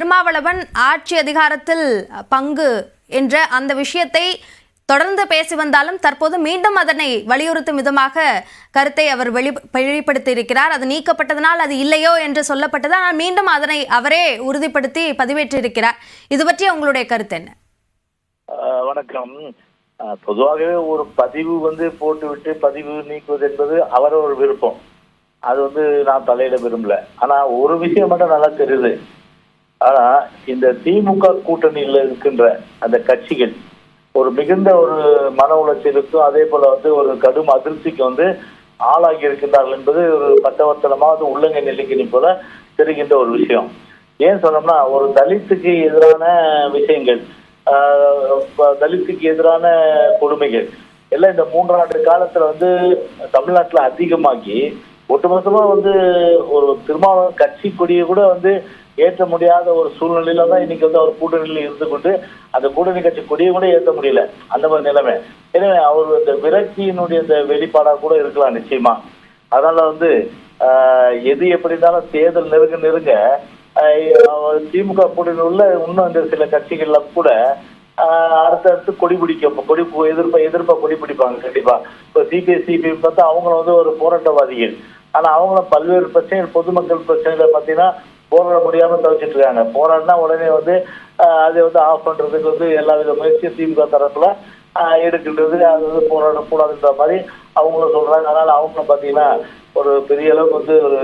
திருமாவளவன் ஆட்சி அதிகாரத்தில் பங்கு என்ற அந்த விஷயத்தை தொடர்ந்து பேசி வந்தாலும் தற்போது மீண்டும் அதனை வலியுறுத்தும் விதமாக கருத்தை அவர் வெளிப்படுத்தியிருக்கிறார். அது நீக்கப்பட்டதனால் அது இல்லையோ என்று சொல்லப்பட்டது. ஆனால் மீண்டும் அதனை அவரே உறுதிப்படுத்தி பதிவேற்றிருக்கிறார். இது பற்றி உங்களுடைய கருத்து என்ன? வணக்கம். பொதுவாகவே ஒரு பதிவு போட்டுவிட்டு பதிவு நீக்குவது என்பது அவரோட விருப்பம். அது நான் தலையிட விரும்பல. ஆனா ஒரு விஷயம் மட்டும் நல்லா தெரியுது. ஆனா இந்த திமுக கூட்டணியில் இருக்கின்ற அந்த கட்சிகள் ஒரு மிகுந்த ஒரு மன உளைச்சலுக்கும் அதே போல ஒரு கடும் அதிர்ச்சிக்கு ஆளாகி இருக்கின்றார்கள் என்பது ஒரு பட்டவர்த்தனமா உள்ளங்கை நெல்லிக்கனி போல தெரிகின்ற ஒரு விஷயம். ஏன் சொன்னோம்னா ஒரு தலித்துக்கு எதிரான விஷயங்கள், தலித்துக்கு எதிரான கொடுமைகள் எல்லாம் இந்த 3 ஆண்டு காலத்துல தமிழ்நாட்டுல அதிகமாகி ஒட்டுமொத்தமா ஒரு திருமாவளவன் கட்சி கொடியை கூட ஏற்ற முடியாத ஒரு சூழ்நிலையில தான் இன்னைக்கு அவர் கூட்டணியில் இருந்து கொண்டு அந்த கூட்டணி கட்சி கொடியை கூட ஏற்ற முடியல, அந்த மாதிரி நிலைமை. எனவே அவர் இந்த விரக்தியினுடைய இந்த வெளிப்பாடா கூட இருக்கலாம் நிச்சயமா. அதனால எது எப்படி இருந்தாலும் தேர்தல் நெருங்க திமுக கூட்டணி உள்ள இன்னும் இந்த சில கட்சிகள்ல கூட அடுத்தடுத்து கொடி பிடிக்க எதிர்ப்பா கொடி பிடிப்பாங்க கண்டிப்பா. இப்போ சிபிஐ பார்த்தா அவங்களும் ஒரு போராட்டவாதிகள். ஆனா அவங்களும் பல்வேறு பிரச்சனைகள், பொதுமக்கள் பிரச்சனைகளை பார்த்தீங்கன்னா போராட முடியாம தவிச்சிட்டு இருக்காங்க. போராடினா உடனே அதை ஆஃப் பண்றதுக்கு எல்லா வித முயற்சியும் திமுக தரப்புல எடுக்கின்றது. அது போராடக்கூடாதுன்ற மாதிரி அவங்களும் சொல்றாங்க. அதனால அவங்க பாத்தீங்கன்னா ஒரு பெரிய அளவுக்கு ஒரு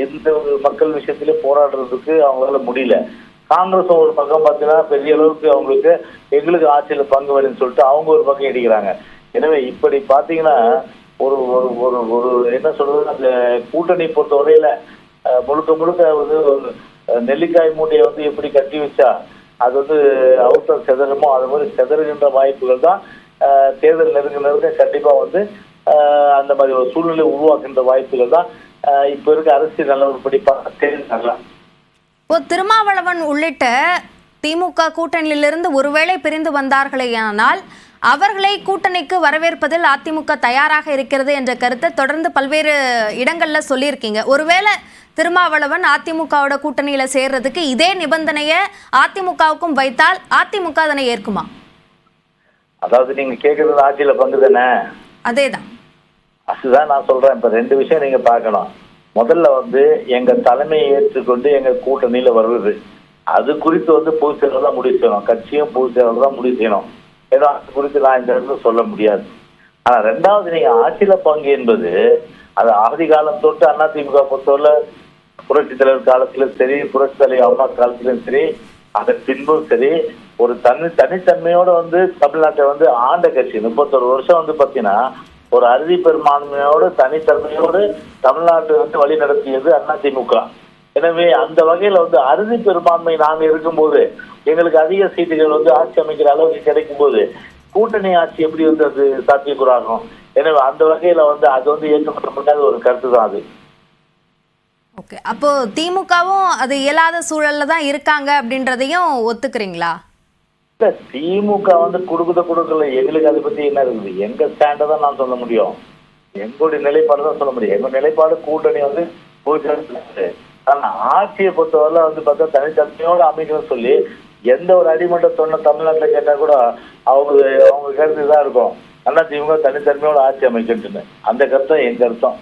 எந்த ஒரு மக்கள் விஷயத்திலயும் போராடுறதுக்கு அவங்களால முடியல. காங்கிரஸ் ஒரு பக்கம் பார்த்தீங்கன்னா பெரிய அளவுக்கு அவங்களுக்கு எங்களுக்கு ஆட்சியில பங்கு வரும்னு சொல்லிட்டு அவங்க ஒரு பக்கம் இடிக்கிறாங்க. எனவே இப்படி பாத்தீங்கன்னா ஒரு ஒரு ஒரு என்ன சொல்றது, அந்த கூட்டணி பொறுத்த வரையில முழுக்க ஒரு நெல்லிக்காய் மூட்டையை எப்படி கட்டி வச்சா அது அவுட்டர் செதறமோ அது மாதிரி செதறுகின்ற வாய்ப்புகள் தான் தேர்தல் நெருங்க கண்டிப்பா அந்த மாதிரி ஒரு சூழ்நிலை உருவாக்குகின்ற வாய்ப்புகள் தான் இப்ப இருக்க அரசியல் நிலவரப்படி தெரிஞ்சாங்களாம். இப்போ திருமாவளவன் உள்ளிட்ட திமுக கூட்டணியிலிருந்து ஒருவேளை பிரிந்து வந்தார்களேயானால் அவர்களை கூட்டணிக்கு வரவேற்பதில் அதிமுக தயாராக இருக்கிறது என்ற கருத்தை தொடர்ந்து பல்வேறு இடங்கள்ல சொல்லியிருக்கீங்க. ஒருவேளை திருமாவளவன் அதிமுகவோட கூட்டணியில சேர்றதுக்கு இதே நிபந்தனையை அதிமுகவுக்கும் வைத்தால் அதிமுக அதனை ஏற்குமா? அதாவது நீங்க கேட்கறது ஆட்சியில பங்கு தானே? அதேதான். அதுதான் நான் சொல்றேன். இப்ப 2 விஷயம் நீங்க பார்க்கணும். முதல்ல எங்க தலைமையை ஏற்றுக்கொண்டு எங்க கூட்டணியில வருவது, அது குறித்து பொதுச் செயலர் தான் முடிவு செய்யணும். கட்சியும் பொதுச் செயலர் தான் முடிவு செய்யணும். ஏன்னா அது குறித்து நான் இந்த இடத்துல சொல்ல முடியாது. ஆனா 2வது நீங்க ஆட்சியில பங்கு என்பது அது ஆதி காலம் தொட்டு அதிமுக பொறுத்தவரை புரட்சி தலைவர் காலத்திலும் சரி, புரட்சி தலைவர் அம்மா காலத்திலும் சரி, அதன் பின்பும் சரி, ஒரு தனித்தன்மையோட தமிழ்நாட்டை ஆண்ட கட்சி 31 வருஷம் பாத்தீங்கன்னா ஒரு அறுதி பெரும்பான்மையோடு தனித்தன்மையோடு தமிழ்நாட்டு வழி நடத்தியது அதிமுக. எனவே அந்த வகையில அறுதி பெரும்பான்மை நாங்க இருக்கும்போது எங்களுக்கு அதிக சீட்டுகள் ஆட்சி அமைக்கிற அளவுக்கு கிடைக்கும் போது கூட்டணி ஆட்சி எப்படி அது சாத்தியக்கூறாகும். எனவே அந்த வகையில அது ஏற்றுக்கொள்ள முடியாத ஒரு கருத்து தான் அது. ஓகே, அப்போ திமுகவும் அது இயலாத சூழல்ல தான் இருக்காங்க அப்படின்றதையும் ஒத்துக்கிறீங்களா? இல்ல, திமுக கொடுக்கல, எங்களுக்கு அதை பத்தி என்ன இருக்குது? எங்க ஸ்டாண்ட தான் நான் சொல்ல முடியும். எங்களுடைய நிலைப்பாடு தான் சொல்ல முடியும். எங்க நிலைப்பாடு கூட்டணி ஆனா ஆட்சியை பொறுத்தவரை பார்த்தா தனித்தன்மையோட அமைக்கணும்னு சொல்லி எந்த ஒரு அடிமட்ட சொன்ன தமிழ்நாட்டுல கேட்டா கூட அவங்க கருத்து தான் இருக்கும். திமுக தனித்தன்மையோட ஆட்சி அமைக்கின்றன. அந்த கருத்தம் எங்க அர்த்தம்.